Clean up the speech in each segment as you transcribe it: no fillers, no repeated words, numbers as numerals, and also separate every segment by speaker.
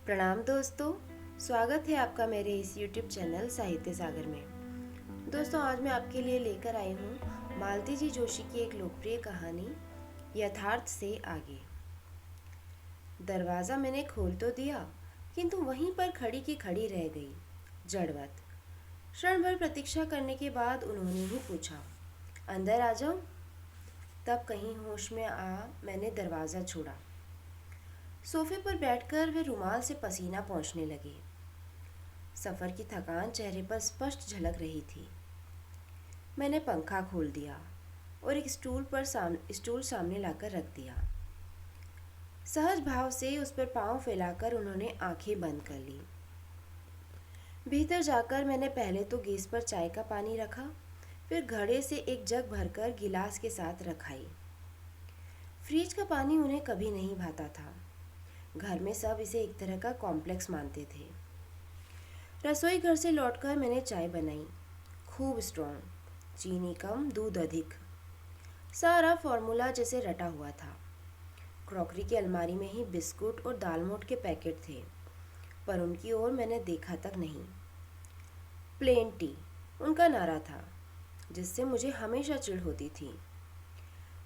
Speaker 1: प्रणाम दोस्तों। स्वागत है आपका मेरे इस YouTube चैनल साहित्य सागर में। दोस्तों, आज मैं आपके लिए लेकर आई हूँ मालती जी जोशी की एक लोकप्रिय कहानी यथार्थ से आगे। दरवाज़ा मैंने खोल तो दिया, किंतु वहीं पर खड़ी की खड़ी रह गई, जड़वत। क्षण भर प्रतीक्षा करने के बाद उन्होंने ही पूछा, अंदर आ जाऊं? तब कहीं होश में आ मैंने दरवाज़ा छोड़ा। सोफे पर बैठकर वे रुमाल से पसीना पोंछने लगे। सफ़र की थकान चेहरे पर स्पष्ट झलक रही थी। मैंने पंखा खोल दिया और एक स्टूल सामने लाकर रख दिया। सहज भाव से उस पर पांव फैलाकर उन्होंने आंखें बंद कर ली। भीतर जाकर मैंने पहले तो गैस पर चाय का पानी रखा, फिर घड़े से एक जग भरकर गिलास के साथ रखाई। फ्रिज का पानी उन्हें कभी नहीं भाता था। घर में सब इसे एक तरह का कॉम्प्लेक्स मानते थे। रसोई घर से लौटकर मैंने चाय बनाई, खूब स्ट्रॉन्ग, चीनी कम, दूध अधिक। सारा फॉर्मूला जैसे रटा हुआ था। क्रॉकरी की अलमारी में ही बिस्कुट और दालमोट के पैकेट थे, पर उनकी ओर मैंने देखा तक नहीं। प्लेन टी उनका नारा था, जिससे मुझे हमेशा चिढ़ होती थी।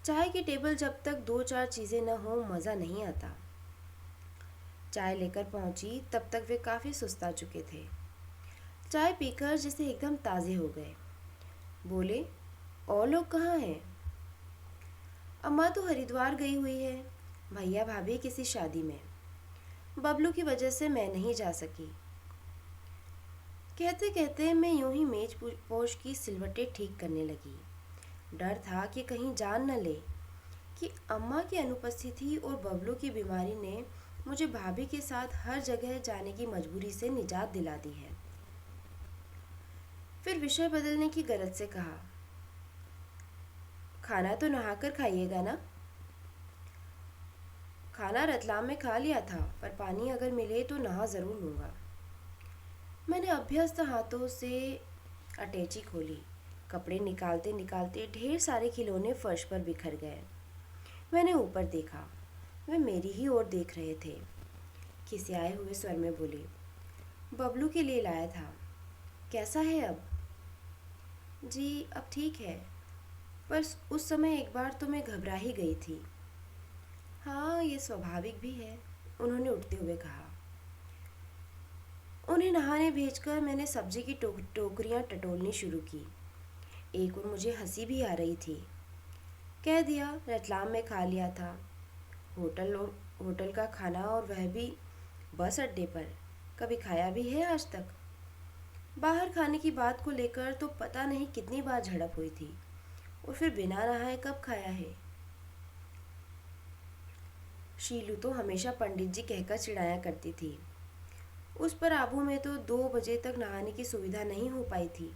Speaker 1: चाय की टेबल जब तक दो चार चीज़ें न हों मज़ा नहीं आता। चाय लेकर पहुंची तब तक वे काफ़ी सुस्ता चुके थे। चाय पीकर जैसे एकदम ताज़े हो गए। बोले, और लोग कहाँ हैं? अम्मा तो हरिद्वार गई हुई है, भैया भाभी किसी शादी में। बबलू की वजह से मैं नहीं जा सकी। कहते कहते मैं यूं ही मेज पोश की सिलवटें ठीक करने लगी। डर था कि कहीं जान न ले कि अम्मा की अनुपस्थिति और बबलू की बीमारी ने मुझे भाभी के साथ हर जगह जाने की मजबूरी से निजात दिला दी है। फिर विषय बदलने की गरज से कहा, खाना तो नहाकर खाइएगा ना? खाना रतलाम में खा लिया था, पर पानी अगर मिले तो नहा ज़रूर लूँगा। मैंने अभ्यस्त हाथों से अटैची खोली। कपड़े निकालते निकालते ढेर सारे खिलौने फर्श पर बिखर गए। मैंने ऊपर देखा, वे मेरी ही ओर देख रहे थे। खिसियाए हुए स्वर में बोले, बबलू के लिए लाया था, कैसा है अब? जी अब ठीक है, पर उस समय एक बार तो मैं घबरा ही गई थी। हाँ, ये स्वाभाविक भी है, उन्होंने उठते हुए कहा। उन्हें नहाने भेजकर मैंने सब्जी की टोकरियाँ टटोलनी शुरू की। एक और मुझे हंसी भी आ रही थी। कह दिया रतलाम में खा लिया था। होटल का खाना, और वह भी बस अड्डे पर। कभी खाया भी है आज तक? बाहर खाने की बात को लेकर तो पता नहीं कितनी बार झड़प हुई थी, और फिर बिना नहाए कब खाया है? शीलू तो हमेशा पंडित जी कहकर चिढ़ाया करती थी। उस पर आबू में तो 2 बजे तक नहाने की सुविधा नहीं हो पाई थी,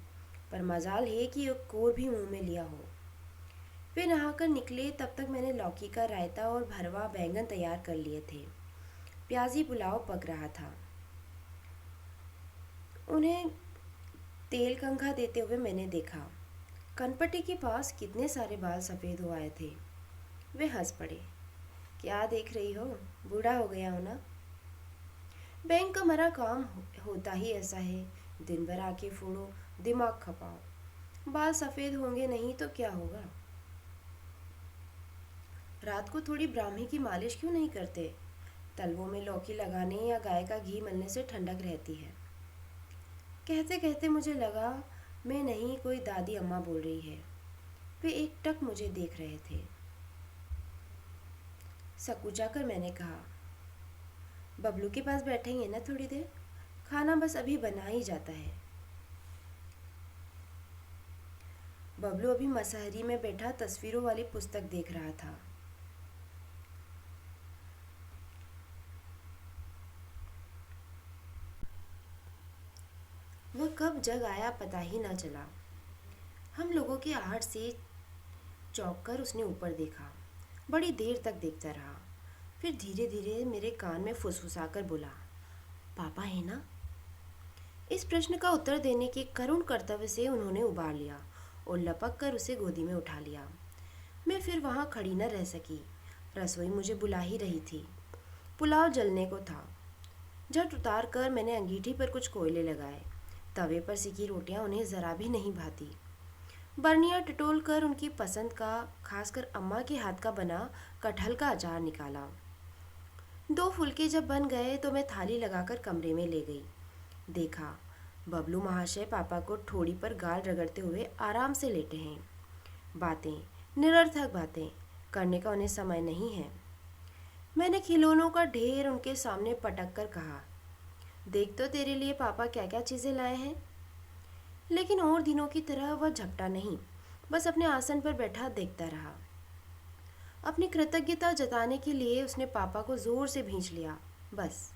Speaker 1: पर मजाल है कि एक कोर भी मुंह में लिया हो। वे नहाकर निकले तब तक मैंने लौकी का रायता और भरवा बैंगन तैयार कर लिए थे। प्याजी पुलाव पक रहा था। उन्हें तेल कंघा देते हुए मैंने देखा। कनपट्टी के पास कितने सारे बाल सफ़ेद हो आए थे। वे हंस पड़े। क्या देख रही हो, बूढ़ा हो गया हो ना? बैंक का मरा काम होता ही ऐसा है, दिन भर आके फोड़ो, दिमाग खपाओ। बाल सफ़ेद होंगे नहीं तो क्या होगा? रात को थोड़ी ब्राह्मी की मालिश क्यों नहीं करते? तलवों में लौकी लगाने या गाय का घी मलने से ठंडक रहती है। कहते कहते मुझे लगा मैं नहीं कोई दादी अम्मा बोल रही है। वे एक टक मुझे देख रहे थे। सकुचा कर मैंने कहा, बबलू के पास बैठेंगे ना थोड़ी देर? खाना बस अभी बना ही जाता है। बबलू अभी मसहरी में बैठा तस्वीरों वाली पुस्तक देख रहा था। वह कब जग आया पता ही ना चला। हम लोगों की आहट से चौंक कर उसने ऊपर देखा। बड़ी देर तक देखता रहा, फिर धीरे धीरे मेरे कान में फुसफुसाकर बोला, पापा है ना? इस प्रश्न का उत्तर देने के करुण कर्तव्य से उन्होंने उबार लिया और लपक कर उसे गोदी में उठा लिया। मैं फिर वहाँ खड़ी न रह सकी। रसोई मुझे बुला ही रही थी। पुलाव जलने को था। झट उतार कर मैंने अंगीठी पर कुछ कोयले लगाए। तवे पर सिकी रोटियां उन्हें ज़रा भी नहीं भाती। बर्नियाँ टटोल कर उनकी पसंद का, खासकर अम्मा के हाथ का बना कटहल का अचार निकाला। दो फुलके जब बन गए तो मैं थाली लगाकर कमरे में ले गई। देखा, बबलू महाशय पापा को ठोड़ी पर गाल रगड़ते हुए आराम से लेटे हैं। बातें, निरर्थक बातें करने का उन्हें समय नहीं है। मैंने खिलौनों का ढेर उनके सामने पटक कर कहा, देख तो तेरे लिए पापा क्या क्या चीज़ें लाए हैं। लेकिन और दिनों की तरह वह झपटा नहीं, बस अपने आसन पर बैठा देखता रहा। अपनी कृतज्ञता जताने के लिए उसने पापा को जोर से भींच लिया। बस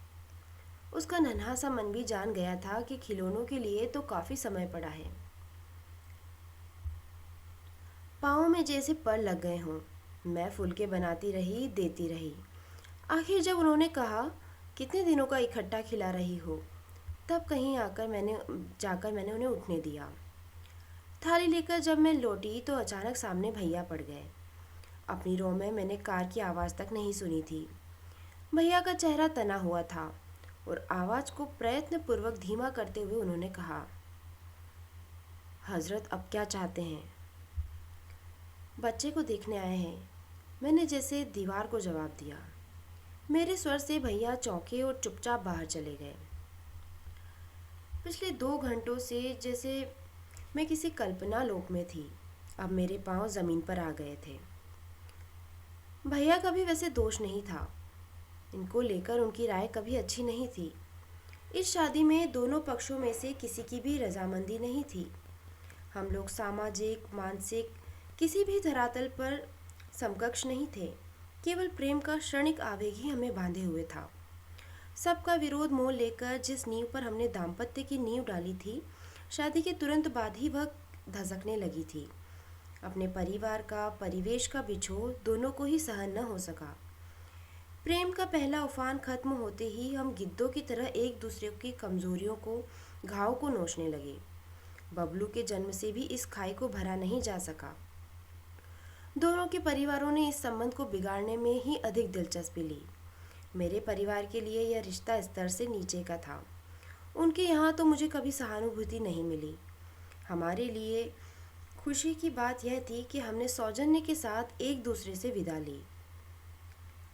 Speaker 1: उसका नन्हा सा मन भी जान गया था कि खिलौनों के लिए तो काफ़ी समय पड़ा है। पाँव में जैसे पर लग गए हों। मैं फुलके बनाती रही, देती रही। आखिर जब उन्होंने कहा, कितने दिनों का इकट्ठा खिला रही हो, तब कहीं जाकर मैंने उन्हें उठने दिया। थाली लेकर जब मैं लौटी तो अचानक सामने भैया पड़ गए। अपनी रो में मैंने कार की आवाज़ तक नहीं सुनी थी। भैया का चेहरा तना हुआ था और आवाज़ को प्रयत्नपूर्वक धीमा करते हुए उन्होंने कहा, हजरत अब क्या चाहते हैं। बच्चे को देखने आए हैं, मैंने जैसे दीवार को जवाब दिया। मेरे स्वर से भैया चौंके और चुपचाप बाहर चले गए। पिछले 2 घंटों से जैसे मैं किसी कल्पना लोक में थी। अब मेरे पांव ज़मीन पर आ गए थे। भैया का भी वैसे दोष नहीं था। इनको लेकर उनकी राय कभी अच्छी नहीं थी। इस शादी में दोनों पक्षों में से किसी की भी रजामंदी नहीं थी। हम लोग सामाजिक, मानसिक किसी भी धरातल पर समकक्ष नहीं थे। केवल प्रेम का क्षणिक आवेग ही हमें बांधे हुए था। सबका विरोध मोल लेकर जिस नींव पर हमने दाम्पत्य की नींव डाली थी, शादी के तुरंत बाद ही वह धसकने लगी थी। अपने परिवार का, परिवेश का बिछोह दोनों को ही सहन न हो सका। प्रेम का पहला उफान खत्म होते ही हम गिद्धों की तरह एक दूसरे की कमजोरियों को, घाव को नोचने लगे। बबलू के जन्म से भी इस खाई को भरा नहीं जा सका। दोनों के परिवारों ने इस संबंध को बिगाड़ने में ही अधिक दिलचस्पी ली। मेरे परिवार के लिए यह रिश्ता स्तर से नीचे का था। उनके यहाँ तो मुझे कभी सहानुभूति नहीं मिली। हमारे लिए खुशी की बात यह थी कि हमने सौजन्य के साथ एक दूसरे से विदा ली।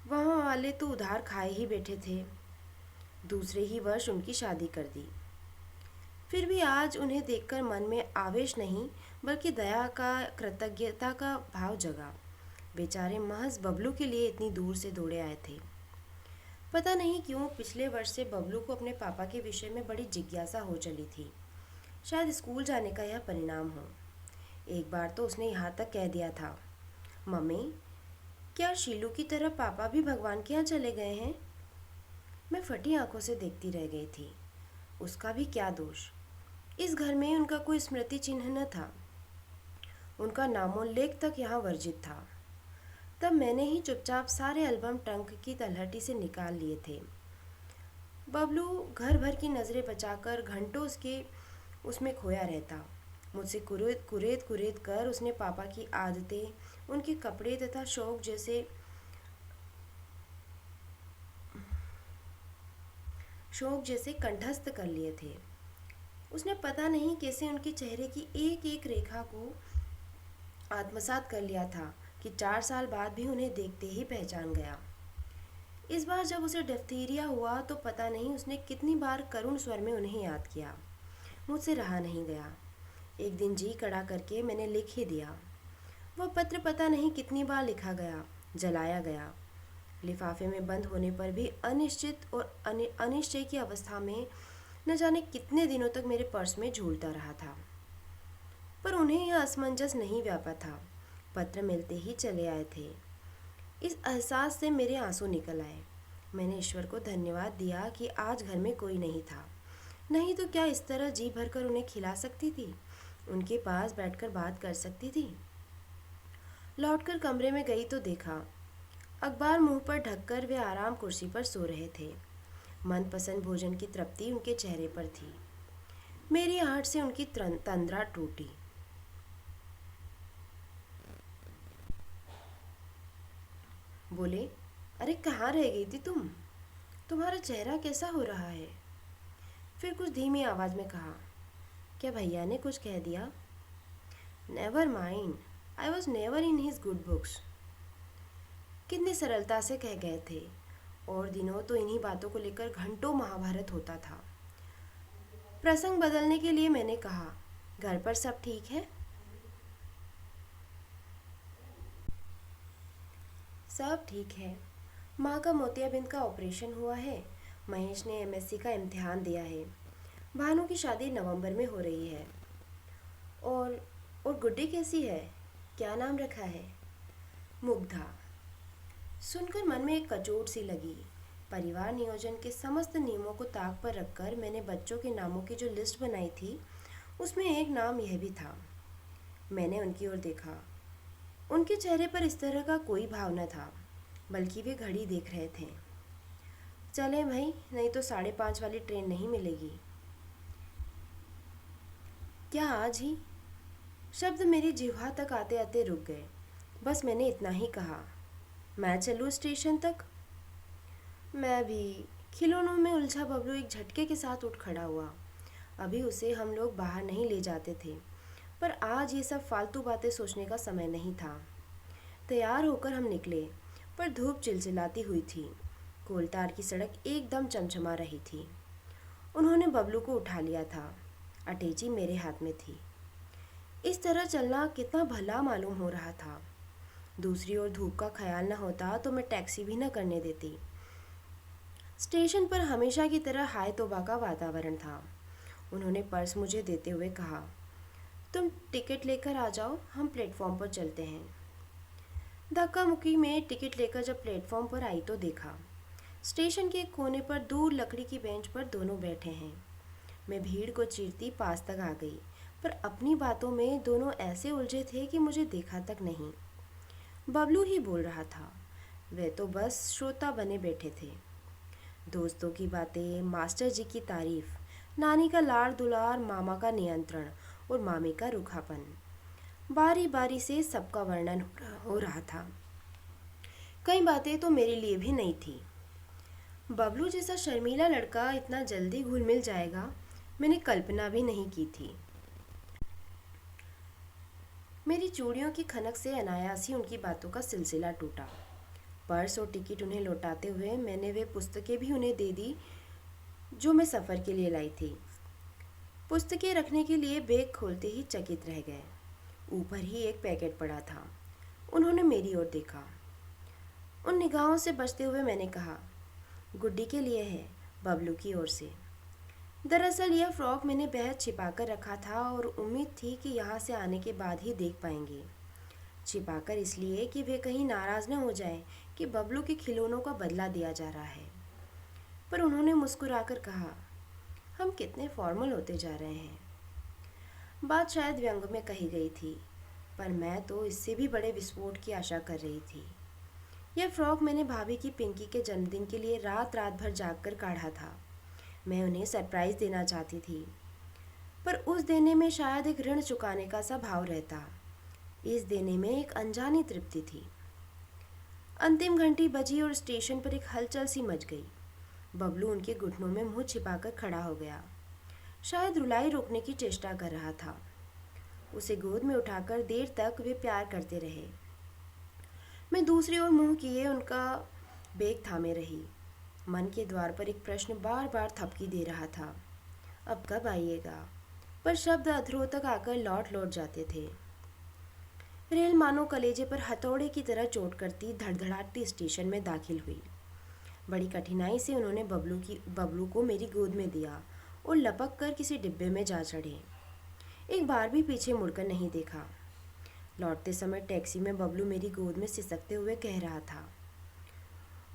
Speaker 1: वहाँ वाले तो उधार खाए ही बैठे थे। दूसरे ही वर्ष उनकी शादी कर दी। फिर भी आज उन्हें देखकर मन में आवेश नहीं बल्कि दया का, कृतज्ञता का भाव जगा। बेचारे महज बबलू के लिए इतनी दूर से दौड़े आए थे। पता नहीं क्यों पिछले वर्ष से बबलू को अपने पापा के विषय में बड़ी जिज्ञासा हो चली थी। शायद स्कूल जाने का यह परिणाम हो। एक बार तो उसने यहाँ तक कह दिया था, मम्मी क्या शीलू की तरह पापा भी भगवान के यहाँ चले गए हैं। मैं फटी आंखों से देखती रह गई थी। उसका भी क्या दोष। इस घर में उनका कोई स्मृति चिन्ह न था। उनका नामोल्लेख तक यहाँ वर्जित था। तब मैंने ही चुपचाप सारे एल्बम ट्रंक की तलहटी से निकाल लिए थे। बबलू घर भर की नज़रें बचाकर घंटों उसमें खोया रहता। मुझसे कुरेद कुरेद कुरेद कर उसने पापा की आदतें, उनके कपड़े तथा शौक जैसे कंठस्थ कर लिए थे। उसने पता नहीं कैसे उनके चेहरे की एक एक रेखा को आत्मसात कर लिया था कि 4 साल बाद भी उन्हें देखते ही पहचान गया। इस बार जब उसे डिप्थीरिया हुआ तो पता नहीं उसने कितनी बार करुण स्वर में उन्हें याद किया। मुझसे रहा नहीं गया। एक दिन जी कड़ा करके मैंने लिख ही दिया। वह पत्र पता नहीं कितनी बार लिखा गया, जलाया गया। लिफाफे में बंद होने पर भी अनिश्चित और अनिश्चय की अवस्था में न जाने कितने दिनों तक मेरे पर्स में झूलता रहा था। पर उन्हें यह असमंजस नहीं व्यापा था। पत्र मिलते ही चले आए थे। इस एहसास से मेरे आंसू निकल आए। मैंने ईश्वर को धन्यवाद दिया कि आज घर में कोई नहीं था। नहीं तो क्या इस तरह जी भरकर उन्हें खिला सकती थी, उनके पास बैठकर बात कर सकती थी। लौटकर कमरे में गई तो देखा, अखबार मुंह पर ढककर वे आराम कुर्सी पर सो रहे थे। मनपसंद भोजन की तृप्ति उनके चेहरे पर थी। मेरी आहट से उनकी तंद्रा टूटी। बोले, अरे कहाँ रह गई थी तुम। तुम्हारा चेहरा कैसा हो रहा है? फिर कुछ धीमी आवाज़ में कहा, क्या भैया ने कुछ कह दिया? Never mind, I was never in his good books. कितनी सरलता से कह गए थे। और दिनों तो इन्हीं बातों को लेकर घंटों महाभारत होता था। प्रसंग बदलने के लिए मैंने कहा, घर पर सब ठीक है? सब ठीक है। माँ का मोतियाबिंद का ऑपरेशन हुआ है। महेश ने एमएससी का इम्तिहान दिया है। भानु की शादी नवंबर में हो रही है। और और गुड्डी कैसी है? क्या नाम रखा है? मुग्धा। सुनकर मन में एक कचोट सी लगी। परिवार नियोजन के समस्त नियमों को ताक पर रखकर मैंने बच्चों के नामों की जो लिस्ट बनाई थी, उसमें एक नाम यह भी था। मैंने उनकी ओर देखा। उनके चेहरे पर इस तरह का कोई भाव न था, बल्कि वे घड़ी देख रहे थे। चलें भाई, नहीं तो 5:30 वाली ट्रेन नहीं मिलेगी। क्या आज ही? शब्द मेरी जिह्वा तक आते आते रुक गए। बस मैंने इतना ही कहा, मैं चलूँ स्टेशन तक? मैं भी। खिलौनों में उलझा बबलू एक झटके के साथ उठ खड़ा हुआ। अभी उसे हम लोग बाहर नहीं ले जाते थे, पर आज ये सब फालतू बातें सोचने का समय नहीं था। तैयार होकर हम निकले, पर धूप चिलचिलाती हुई थी। कोलतार की सड़क एकदम चमचमा रही थी। उन्होंने बबलू को उठा लिया था। अटैची मेरे हाथ में थी। इस तरह चलना कितना भला मालूम हो रहा था। दूसरी ओर धूप का ख्याल न होता तो मैं टैक्सी भी न करने देती। स्टेशन पर हमेशा की तरह हाय तौबा का वातावरण था। उन्होंने पर्स मुझे देते हुए कहा, तुम टिकट लेकर आ जाओ, हम प्लेटफॉर्म पर चलते हैं। धक्का मुक्की में टिकट लेकर जब प्लेटफॉर्म पर आई तो देखा, स्टेशन के एक कोने पर दूर लकड़ी की बेंच पर दोनों बैठे हैं। मैं भीड़ को चीरती पास तक आ गई, पर अपनी बातों में दोनों ऐसे उलझे थे कि मुझे देखा तक नहीं। बबलू ही बोल रहा था, वे तो बस श्रोता बने बैठे थे। दोस्तों की बातें, मास्टर जी की तारीफ, नानी का लाड़ दुलार, मामा का नियंत्रण और मामी का रूखापन, बारी बारी से सबका वर्णन हो रहा था। कई बातें तो मेरे लिए भी नहीं थी। बबलू जैसा शर्मीला लड़का इतना जल्दी घुल मिल जाएगा, मैंने कल्पना भी नहीं की थी। मेरी चूड़ियों की खनक से अनायास ही उनकी बातों का सिलसिला टूटा। पर्स और टिकट उन्हें लौटाते हुए मैंने वे पुस्तकें भी उन्हें दे दी जो मैं सफ़र के लिए लाई थी। पुस्तकें रखने के लिए बैग खोलते ही चकित रह गए। ऊपर ही एक पैकेट पड़ा था। उन्होंने मेरी ओर देखा। उन निगाहों से बचते हुए मैंने कहा, गुड्डी के लिए है, बबलू की ओर से। दरअसल यह फ्रॉक मैंने बेहद छिपा कर रखा था और उम्मीद थी कि यहाँ से आने के बाद ही देख पाएंगे। छिपाकर इसलिए कि वे कहीं नाराज़ न हो जाएं कि बबलू के खिलौनों का बदला दिया जा रहा है। पर उन्होंने मुस्कुराकर कहा, हम कितने फॉर्मल होते जा रहे हैं। बात शायद व्यंग में कही गई थी, पर मैं तो इससे भी बड़े विस्फोट की आशा कर रही थी। यह फ्रॉक मैंने भाभी की पिंकी के जन्मदिन के लिए रात रात भर जाग कर काढ़ा था। मैं उन्हें सरप्राइज़ देना चाहती थी, पर उस देने में शायद एक ऋण चुकाने का सा भाव रहता। इस देने में एक अनजानी तृप्ति थी। अंतिम घंटी बजी और स्टेशन पर एक हलचल सी मच गई। बबलू उनके घुटनों में मुंह छिपाकर खड़ा हो गया। शायद रुलाई रोकने की चेष्टा कर रहा था। उसे गोद में उठाकर देर तक वे प्यार करते रहे। मैं दूसरी ओर मुंह किए उनका बैग थामे रही। मन के द्वार पर एक प्रश्न बार बार थपकी दे रहा था, अब कब आइएगा? पर शब्द अधरों तक आकर लौट लौट जाते थे। रेल मानो कलेजे पर हथौड़े की तरह चोट करती धड़धड़ाती स्टेशन में दाखिल हुई। बड़ी कठिनाई से उन्होंने बबलू को मेरी गोद में दिया और लपक कर किसी डिब्बे में जा चढ़े। एक बार भी पीछे मुड़कर नहीं देखा। लौटते समय टैक्सी में बबलू मेरी गोद में सिसकते हुए कह रहा था,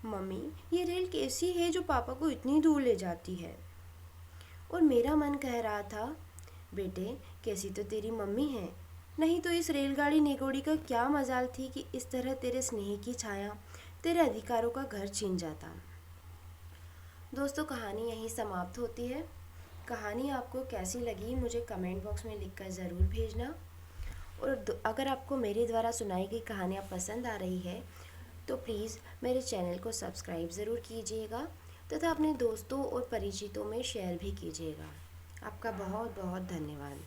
Speaker 1: मम्मी ये रेल कैसी है जो पापा को इतनी दूर ले जाती है? और मेरा मन कह रहा था, बेटे कैसी तो तेरी मम्मी है, नहीं तो इस रेलगाड़ी निगोड़ी का क्या मजाल थी कि इस तरह तेरे स्नेह की छाया तेरे अधिकारों का घर छीन जाता। दोस्तों, कहानी यहीं समाप्त होती है। कहानी आपको कैसी लगी मुझे कमेंट बॉक्स में लिखकर ज़रूर भेजना। और अगर आपको मेरे द्वारा सुनाई गई कहानियाँ पसंद आ रही है तो प्लीज़ मेरे चैनल को सब्सक्राइब ज़रूर कीजिएगा तथा अपने दोस्तों और परिचितों में शेयर भी कीजिएगा। आपका बहुत बहुत धन्यवाद।